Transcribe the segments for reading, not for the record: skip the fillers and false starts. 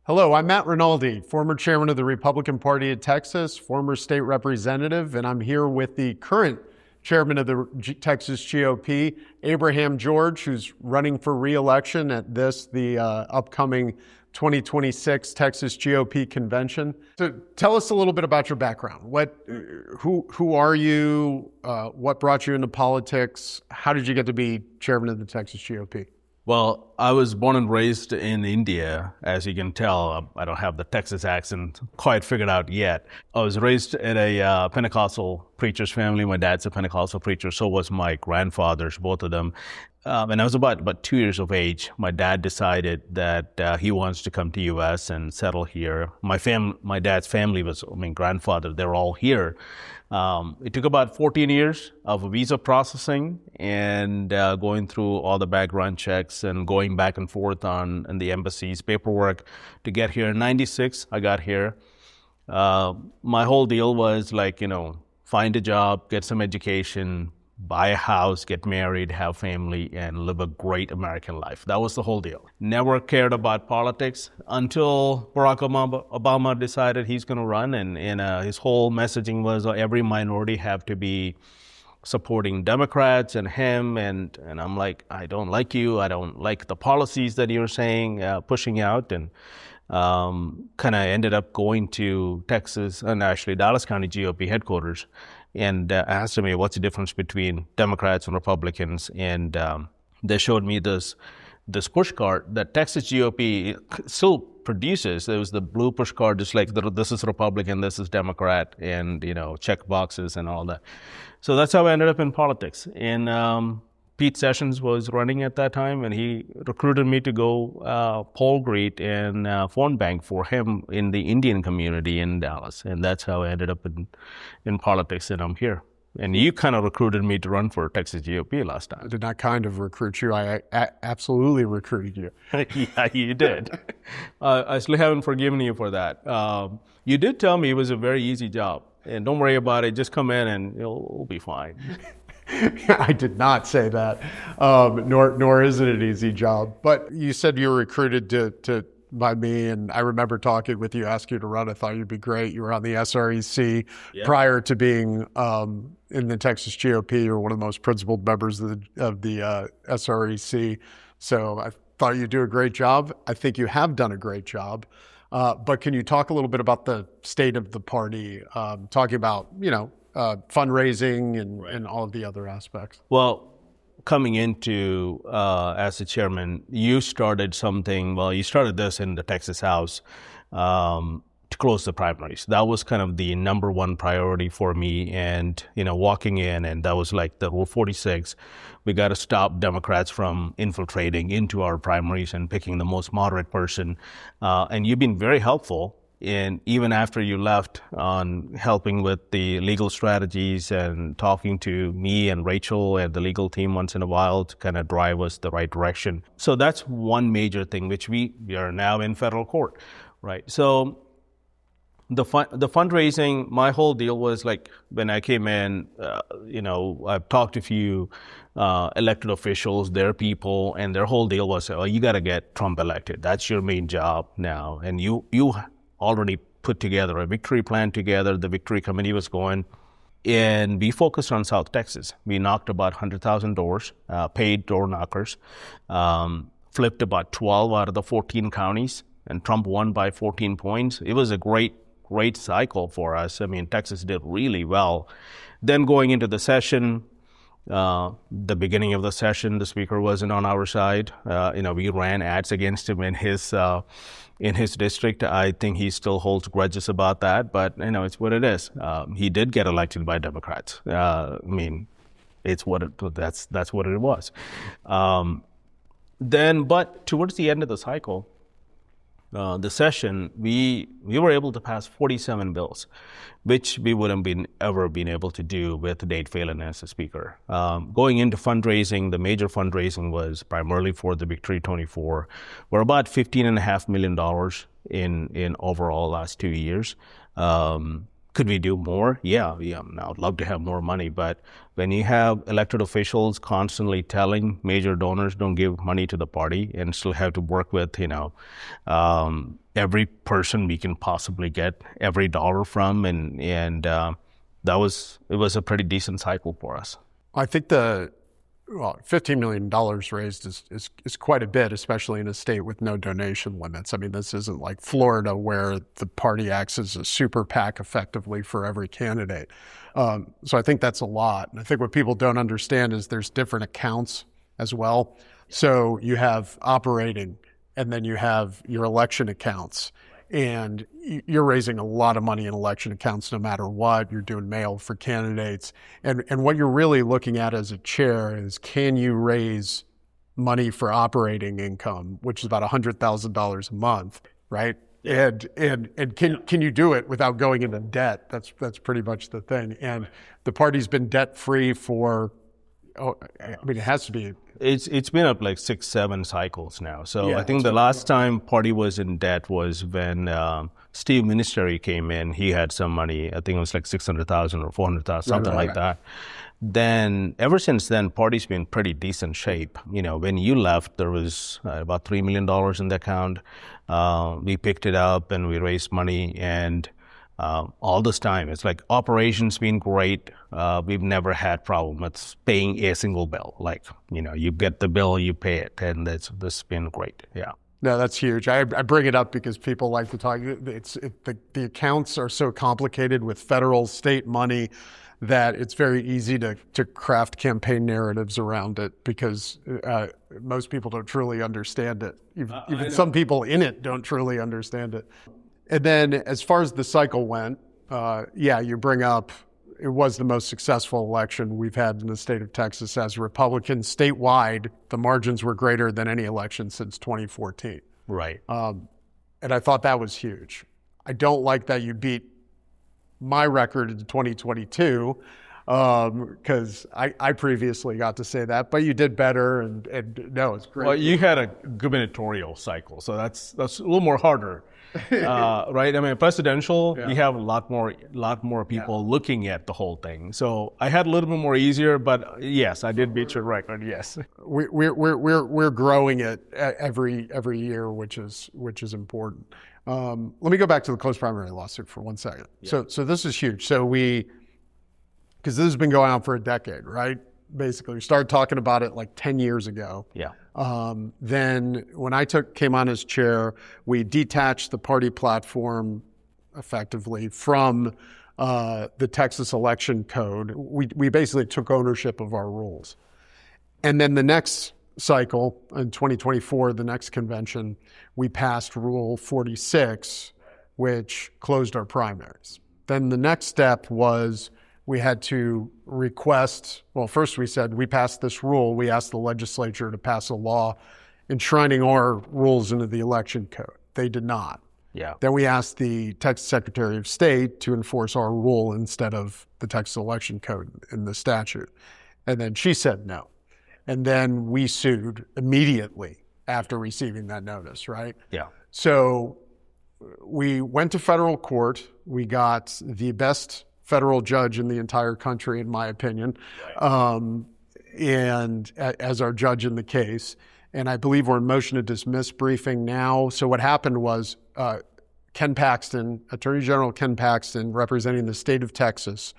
Hello, I'm Matt Rinaldi, former chairman of the Republican Party of Texas, former state representative, and I'm here with the current chairman of the Texas GOP, Abraham George, who's running for re-election at the upcoming 2026 Texas GOP convention. So tell us a little bit about your background. Who are you? What brought you into politics? How did you get to be chairman of the Texas GOP? Well, I was born and raised in India. As you can tell, I don't have the Texas accent quite figured out yet. I was raised in a Pentecostal preacher's family. My dad's a Pentecostal preacher, so was my grandfathers, both of them. And I was about 2 years of age. My dad decided that he wants to come to U.S. and settle here. My dad's family grandfather, they're all here. It took about 14 years of visa processing and going through all the background checks and going back and forth on the embassy's paperwork to get here. In 96, I got here. My whole deal was find a job, get some education, buy a house, get married, have family, and live a great American life. That was the whole deal. Never cared about politics until Barack Obama decided he's going to run, and his whole messaging was every minority have to be supporting Democrats and him, and I'm like, I don't like you. I don't like the policies that you're saying, pushing out, and kind of ended up going to Texas and actually Dallas County GOP headquarters and asked me what's the difference between Democrats and Republicans. And they showed me this push card that Texas GOP still produces. There was the blue push card, just like this is Republican, this is Democrat, and check boxes and all that. So that's how I ended up in politics. And Pete Sessions was running at that time, and he recruited me to go poll greet and phone bank for him in the Indian community in Dallas. And that's how I ended up in politics, and I'm here. And you kind of recruited me to run for Texas GOP last time. I did not kind of recruit you. I absolutely recruited you. Yeah, you did. I still haven't forgiven you for that. You did tell me it was a very easy job. And don't worry about it. Just come in and it'll be fine. I did not say that, nor is it an easy job. But you said you were recruited by me, and I remember talking with you, asked you to run. I thought you'd be great. You were on the SREC prior to being in the Texas GOP. You were one of the most principled members of the SREC. So I thought you'd do a great job. I think you have done a great job. But can you talk a little bit about the state of the party, talking about, fundraising and all of the other aspects? Well, coming into as a chairman, you started this in the Texas House to close the primaries. That was kind of the number one priority for me. And, walking in, and that was like the Rule 46. We got to stop Democrats from infiltrating into our primaries and picking the most moderate person. And you've been very helpful. And even after you left, on helping with the legal strategies and talking to me and Rachel and the legal team once in a while to kind of drive us the right direction. So that's one major thing, which we are now in federal court, right? So the fundraising, my whole deal was when I came in, I've talked to a few elected officials, their people, and their whole deal was, you got to get Trump elected. That's your main job now. And you already put together a victory plan together. The victory committee was going, and we focused on South Texas. We knocked about 100,000 doors, paid door knockers, flipped about 12 out of the 14 counties, and Trump won by 14 points. It was a great cycle for us. Texas did really well. Then going into the session, the beginning of the session, the speaker wasn't on our side. We ran ads against him in his district. I think he still holds grudges about that, but it's what it is. He did get elected by Democrats. That's what it was. But towards the end of the cycle, the session, we were able to pass 47 bills, which we wouldn't ever been able to do with Dade Phelan as a speaker. Going into fundraising, the major fundraising was primarily for the Victory 24. We're about $15.5 million in overall last 2 years. Could we do more? Yeah, I would love to have more money. But when you have elected officials constantly telling major donors don't give money to the party and still have to work with, every person we can possibly get every dollar from, and it was a pretty decent cycle for us. I think $15 million raised is quite a bit, especially in a state with no donation limits. I mean, this isn't like Florida where the party acts as a super PAC effectively for every candidate. So I think that's a lot. And I think what people don't understand is there's different accounts as well. So you have operating, and then you have your election accounts. And you're raising a lot of money in election accounts no matter what. You're doing mail for candidates. And what you're really looking at as a chair is, can you raise money for operating income, which is about $100,000 a month, right? And can you do it without going into debt? That's pretty much the thing. And the party's been debt-free for, it has to be. It's been up like 6-7 cycles now. So I think the last time party was in debt was when Steve Ministeri came in. He had some money. I think it was like 600,000 or 400,000, something like that. Then ever since then, party's been pretty decent shape. When you left, there was about $3 million in the account. We picked it up and we raised money, and all this time, it's like operations been great. We've never had problem with paying a single bill. Like, you get the bill, you pay it, and this has been great. Yeah. No, that's huge. I bring it up because people like to talk. The accounts are so complicated with federal, state money that it's very easy to craft campaign narratives around it, because most people don't truly understand it. Even some people in it don't truly understand it. And then as far as the cycle went, you bring up, it was the most successful election we've had in the state of Texas as Republicans. Statewide, the margins were greater than any election since 2014. Right. And I thought that was huge. I don't like that you beat my record in 2022, because I previously got to say that, but you did better, and no, it's great. Well, you had a gubernatorial cycle, so that's a little more harder. Right? I mean, presidential, you have a lot more people looking at the whole thing. So I had a little bit more easier, but yes, I did beat your record. Yes, we're growing it every year, which is important. Let me go back to the closed primary lawsuit for 1 second. Yeah. So this is huge. So because this has been going on for a decade, right? Basically, we started talking about it like 10 years ago. Yeah. Then when I came on as chair, we detached the party platform effectively from the Texas election code. We basically took ownership of our rules. And then the next cycle, in 2024, the next convention, we passed Rule 46, which closed our primaries. Then the next step was we had to request, well, first we said we passed this rule. We asked the legislature to pass a law enshrining our rules into the election code. They did not. Yeah. Then we asked the Texas Secretary of State to enforce our rule instead of the Texas election code in the statute. And then she said no. And then we sued immediately after receiving that notice, right? Yeah. So we went to federal court. We got the best federal judge in the entire country, in my opinion, and as our judge in the case. And I believe we're in motion to dismiss briefing now. So what happened was Ken Paxton, Attorney General Ken Paxton, representing the state of Texas,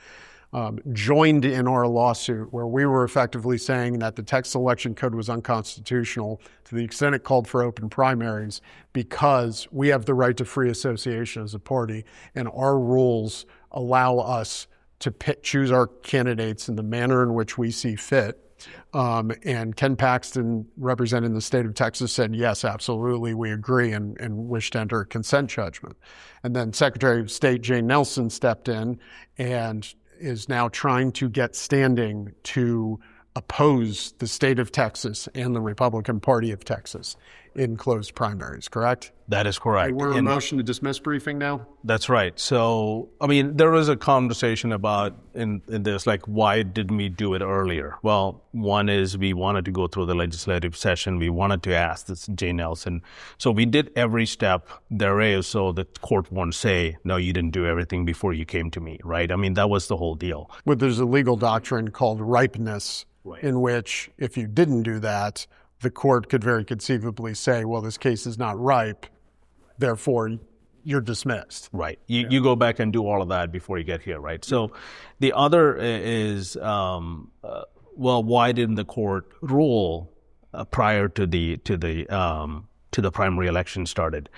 joined in our lawsuit where we were effectively saying that the Texas election code was unconstitutional to the extent it called for open primaries, because we have the right to free association as a party, and our rules allow us to choose our candidates in the manner in which we see fit. And Ken Paxton, representing the state of Texas, said, yes, absolutely, we agree, and wish to enter a consent judgment. And then Secretary of State Jane Nelson stepped in and is now trying to get standing to oppose the state of Texas and the Republican Party of Texas. in closed primaries, correct? That is correct. We're in motion to dismiss briefing now? That's right. So, I mean, there was a conversation about in this, like, why didn't we do it earlier? Well, one is we wanted to go through the legislative session. We wanted to ask this Jay Nelson. So we did every step there is so the court won't say, no, you didn't do everything before you came to me, right? I mean, that was the whole deal. But there's a legal doctrine called ripeness, in which if you didn't do that, the court could very conceivably say, well, this case is not ripe, therefore you're dismissed. Right. You go back and do all of that before you get here, right? So the other is, well, why didn't the court rule prior to the primary election started?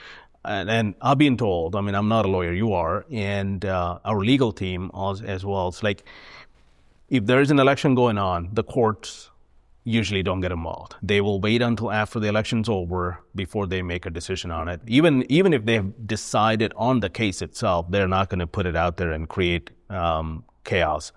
And I've been told, I mean, I'm not a lawyer, you are, and our legal team as well. It's like, if there is an election going on, the courts usually don't get involved. They will wait until after the election's over before they make a decision on it. Even if they've decided on the case itself, they're not going to put it out there and create chaos.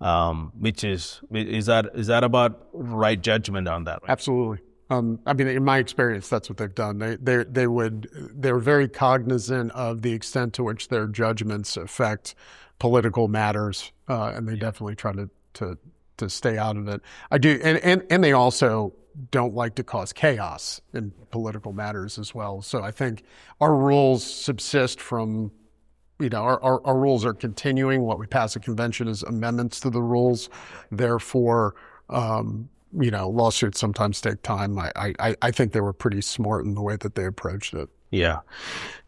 Is that about right judgment on that? Right? Absolutely. I mean, in my experience, that's what they've done. They're very cognizant of the extent to which their judgments affect political matters, and they definitely try to stay out of it. I do, and they also don't like to cause chaos in political matters as well. So I think our rules subsist from, our rules are continuing. What we pass at convention is amendments to the rules. Therefore, lawsuits sometimes take time. I think they were pretty smart in the way that they approached it. Yeah.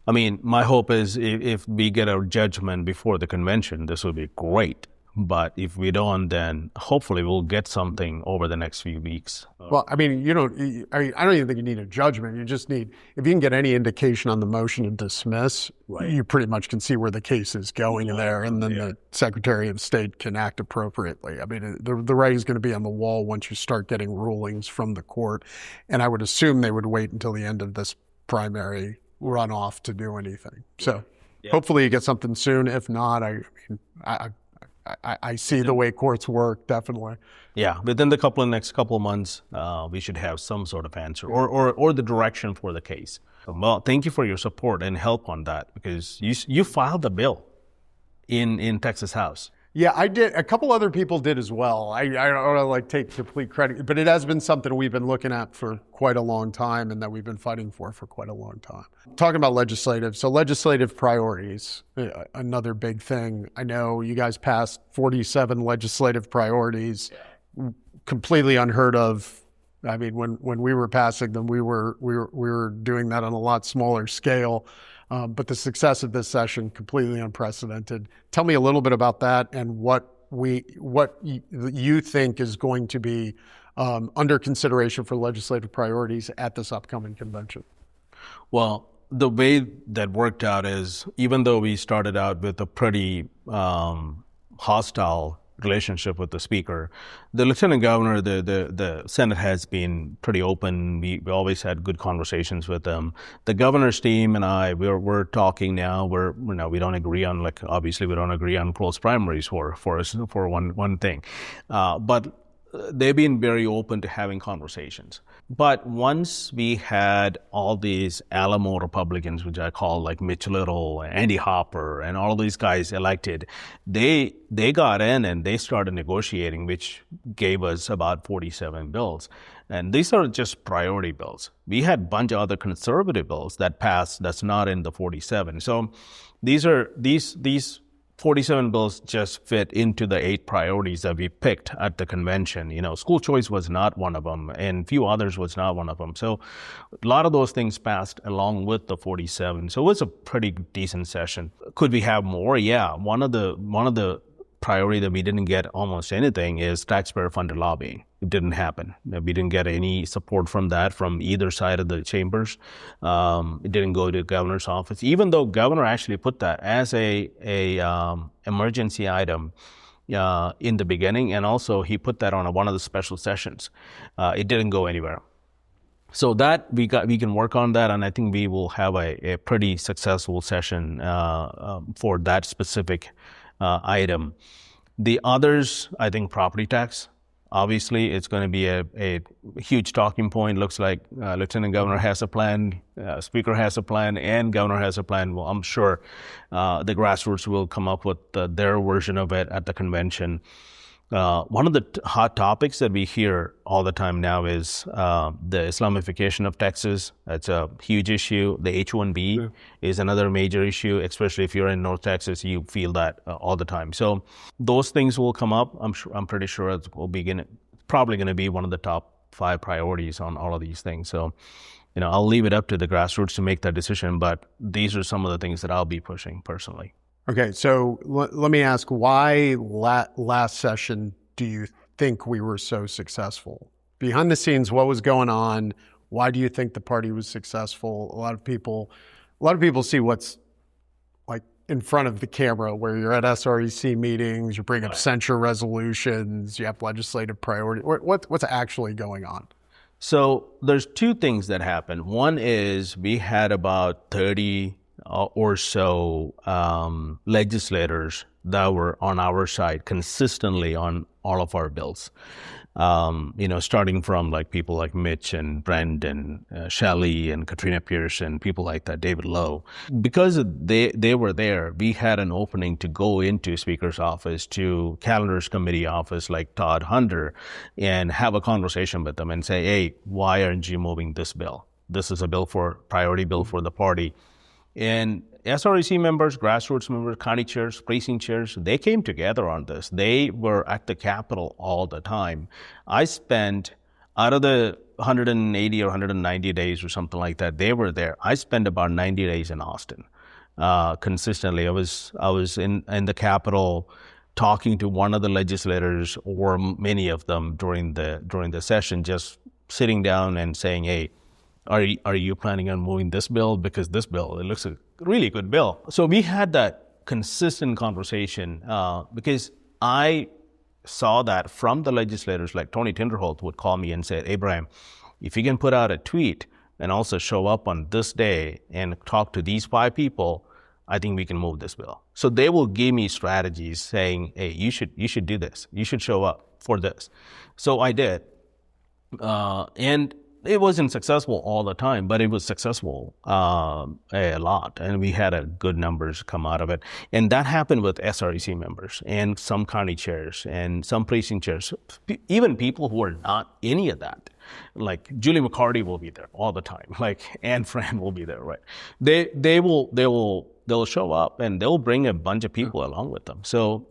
I mean, my hope is if we get a judgment before the convention, this will be great. But if we don't, then hopefully we'll get something over the next few weeks. Well, I mean, I don't even think you need a judgment. You just need, if you can get any indication on the motion to dismiss, you pretty much can see where the case is going there, and then the Secretary of State can act appropriately. I mean, the writing's going to be on the wall once you start getting rulings from the court, and I would assume they would wait until the end of this primary runoff to do anything. So hopefully you get something soon. If not, I see the way courts work, definitely. Yeah, within the next couple of months, we should have some sort of answer or the direction for the case. Well, thank you for your support and help on that, because you filed the bill in Texas House. Yeah, I did. A couple other people did as well. I don't want to take complete credit, but it has been something we've been looking at for quite a long time and that we've been fighting for quite a long time. Talking about legislative priorities, another big thing. I know you guys passed 47 legislative priorities, completely unheard of. I mean, when we were passing them, we were doing that on a lot smaller scale. But the success of this session, completely unprecedented. Tell me a little bit about that and what you think is going to be under consideration for legislative priorities at this upcoming convention. Well, the way that worked out is, even though we started out with a pretty hostile relationship with the speaker, the lieutenant governor, the Senate has been pretty open. We always had good conversations with them. The governor's team and I, we're talking now. We don't agree on, obviously we don't agree on closed primaries for one thing, but they've been very open to having conversations. But once we had all these Alamo Republicans, which I call like Mitch Little, Andy Hopper, and all these guys elected, they got in and they started negotiating, which gave us about 47 bills. And these are just priority bills. We had a bunch of other conservative bills that passed that's not in the 47. So these 47 bills just fit into the 8 priorities that we picked at the convention. School choice was not one of them, and few others was not one of them. So a lot of those things passed along with the 47. So it was a pretty decent session. Could we have more? Yeah. One of the priority that we didn't get almost anything is taxpayer-funded lobbying. It didn't happen. We didn't get any support from that from either side of the chambers. It didn't go to the governor's office, even though governor actually put that as a emergency item in the beginning, and also he put that on one of the special sessions. It didn't go anywhere. So that we can work on that, and I think we will have a pretty successful session for that specific item. The others, I think property tax Obviously, it's going to be a huge talking point. Looks like Lieutenant Governor has a plan, Speaker has a plan, and Governor has a plan. Well, I'm sure the grassroots will come up with their version of it at the convention. One of the hot topics that we hear all the time now is the Islamification of Texas. That's a huge issue. The H-1B is another major issue, especially if you're in North Texas, you feel that all the time. So those things will come up. I'm pretty sure it will probably going to be one of the top 5 priorities on all of these things. So, I'll leave it up to the grassroots to make that decision, but these are some of the things that I'll be pushing personally. Okay, so let me ask, why last session do you think we were so successful? Behind the scenes, what was going on? Why do you think the party was successful? A lot of people see what's like in front of the camera, where you're at SREC meetings, you bring up censure resolutions, you have legislative priority. What's actually going on? So there's 2 things that happened. One is we had about 30 or so legislators that were on our side consistently on all of our bills. Starting from like people like Mitch and Brent and Shelley and Katrina Pierce and people like that, David Lowe. Because they were there, we had an opening to go into Speaker's office, to Calendar's committee office like Todd Hunter, and have a conversation with them and say, hey, why aren't you moving this bill? This is a priority bill for the party. And SREC members, grassroots members, county chairs, precinct chairs, they came together on this. They were at the Capitol all the time. I spent, out of the 180 or 190 days or something like that, they were there. I spent about 90 days in Austin consistently. I was in the Capitol talking to one of the legislators or many of them during the session, just sitting down and saying, hey, are you planning on moving this bill? Because this bill, it looks a really good bill. So we had that consistent conversation because I saw that from the legislators, like Tony Tinderholt would call me and say, Abraham, if you can put out a tweet and also show up on this day and talk to these 5 people, I think we can move this bill. So they will give me strategies saying, hey, you should do this. You should show up for this. So I did. And it wasn't successful all the time, but it was successful a lot. And we had good numbers come out of it. And that happened with SREC members and some county chairs and some precinct chairs, even people who are not any of that. Like Julie McCarty will be there all the time. Like Anne Fran will be there, right? They'll show up and they'll bring a bunch of people along with them. So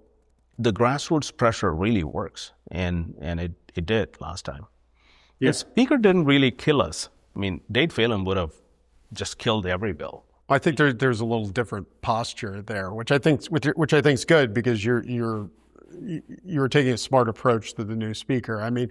the grassroots pressure really works, and it did last time. Yeah. The Speaker didn't really kill us. I mean, Dade Phelan would have just killed every bill. I think there's a little different posture there, which I think is good, because you're taking a smart approach to the new Speaker. I mean,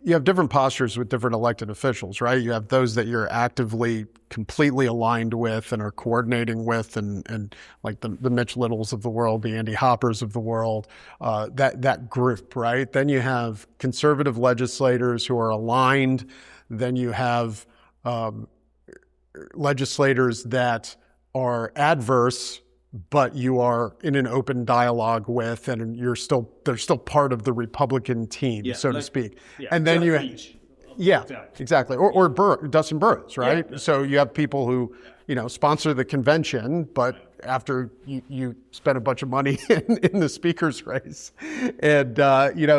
you have different postures with different elected officials, right? You have those that you're actively, completely aligned with and are coordinating with, and like the Mitch Littles of the world, the Andy Hoppers of the world, that group, right? Then you have conservative legislators who are aligned. Then you have legislators that are adverse, but you are in an open dialogue with, and they're still part of the Republican team, so to speak. Yeah, and then exactly. Or Dustin Burrows, right? Yeah. So you have people who, sponsor the convention, but after you spend a bunch of money in the Speaker's race, and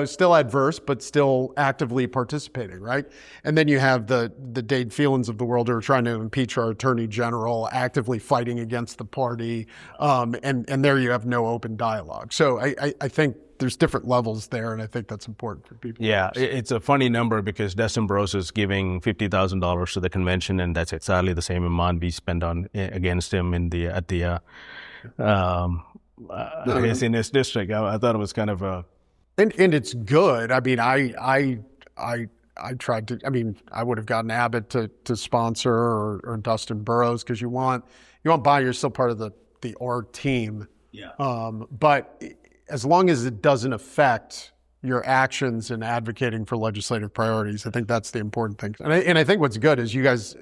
still adverse, but still actively participating, right? And then you have the Dade Phelans of the world who are trying to impeach our Attorney General, actively fighting against the party, and there you have no open dialogue. So I think there's different levels there, and I think that's important for people. Yeah, it's a funny number because Dustin Burrows is giving $50,000 to the convention, and that's exactly the same amount we spent against him in his district. I thought it was kind of a... And it's good. I mean, I tried to. I mean, I would have gotten Abbott to sponsor or Dustin Burrows, because you want buy. You're still part of the R team. Yeah. But as long as it doesn't affect your actions in advocating for legislative priorities, I think that's the important thing. And I think what's good is you guys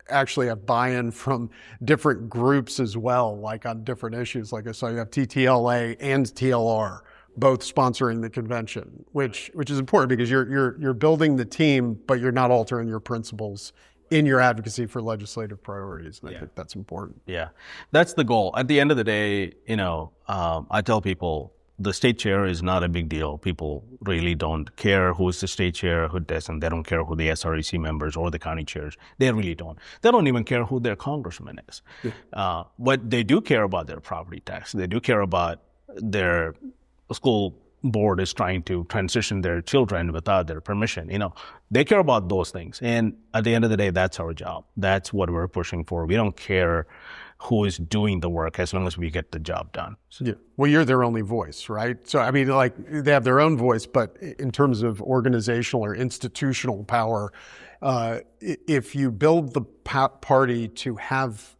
actually have buy-in from different groups as well, like on different issues. Like I saw you have TTLA and TLR both sponsoring the convention, which is important because you're building the team, but you're not altering your principles in your advocacy for legislative priorities. And I think that's important. Yeah, that's the goal. At the end of the day, I tell people the state chair is not a big deal. People really don't care who's the state chair, who doesn't. They don't care who the SREC members or the county chairs. They really don't. They don't even care who their congressman is. But they do care about their property tax. They do care about their school board is trying to transition their children without their permission. They care about those things. And at the end of the day, that's our job. That's what we're pushing for. We don't care who is doing the work as long as we get the job done. Yeah. Well, you're their only voice, right? So, I mean, like, they have their own voice, but in terms of organizational or institutional power, if you build the party to have,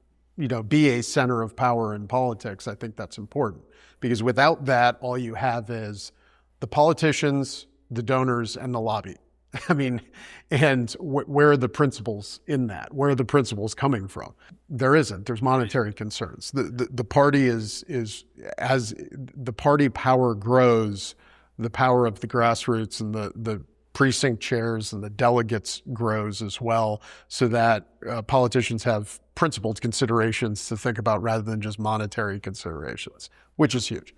be a center of power in politics, I think that's important. Because without that, all you have is the politicians, the donors, and the lobby. I mean, and where are the principles in that? Where are the principles coming from? There isn't. There's monetary concerns. The party is as the party power grows, the power of the grassroots and the precinct chairs and the delegates grows as well, so that politicians have principled considerations to think about rather than just monetary considerations, which is huge.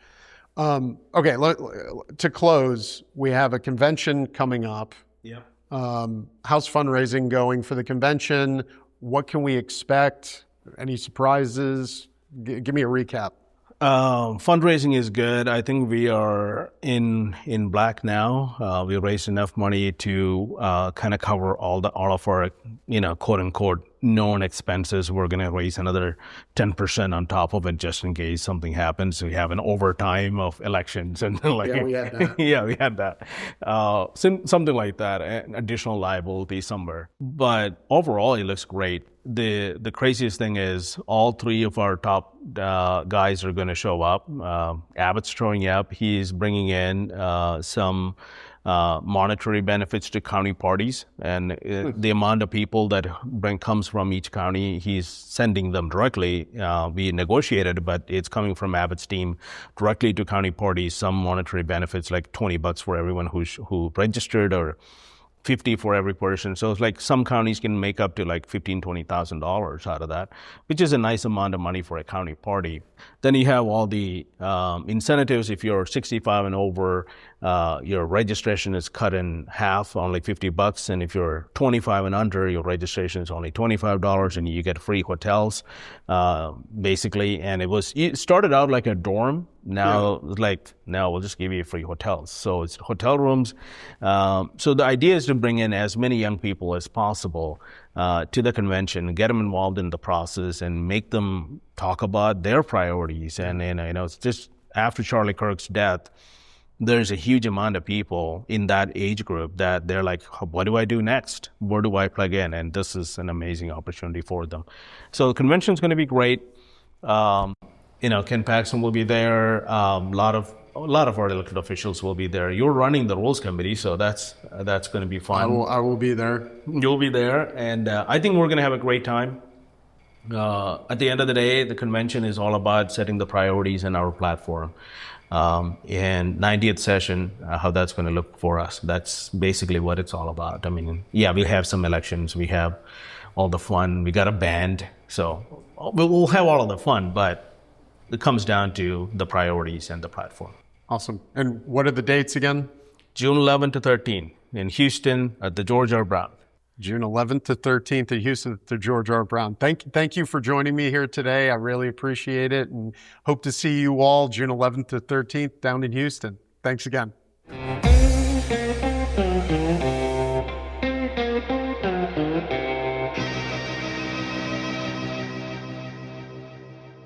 Okay, to close, we have a convention coming up. Yeah. How's fundraising going for the convention? What can we expect? Any surprises? Give me a recap. Fundraising is good. I think we are in black now. We raised enough money to kind of cover all of our, quote unquote, known expenses. We're going to raise another 10% on top of it just in case something happens. We have an overtime of elections and Yeah, we had that. Yeah, we had that. Something like that, an additional liability somewhere. But overall, it looks great. The craziest thing is all three of our top guys are going to show up. Abbott's showing up. He's bringing in some monetary benefits to county parties, and the amount of people that comes from each county, he's sending them directly. We negotiated, but it's coming from Abbott's team directly to county parties. Some monetary benefits, like $20 for everyone who registered, or $50 for every person. So it's like some counties can make up to like $15,000, $20,000 out of that, which is a nice amount of money for a county party. Then you have all the incentives. If you're 65 and over, your registration is cut in half, only $50. And if you're 25 and under, your registration is only $25, and you get free hotels, basically. And it started out like a dorm. Now, now we'll just give you free hotels. So it's hotel rooms. So the idea is to bring in as many young people as possible to the convention, get them involved in the process, and make them talk about their priorities. And it's just after Charlie Kirk's death, there's a huge amount of people in that age group that they're like, what do I do next? Where do I plug in? And this is an amazing opportunity for them. So the convention's going to be great. Ken Paxton will be there. A lot of our elected officials will be there. You're running the rules committee, so that's going to be fun. I will be there. You'll be there, and I think we're going to have a great time. At the end of the day, the convention is all about setting the priorities in our platform. And 90th session, how that's going to look for us. That's basically what it's all about. I mean, yeah, we have some elections. We have all the fun. We got a band. So we'll have all of the fun, but it comes down to the priorities and the platform. Awesome. And what are the dates again? June 11th to 13th in Houston at the George R. Brown. June 11th to 13th in Houston at the George R. Brown. Thank you for joining me here today. I really appreciate it, and hope to see you all June 11th to 13th down in Houston. Thanks again.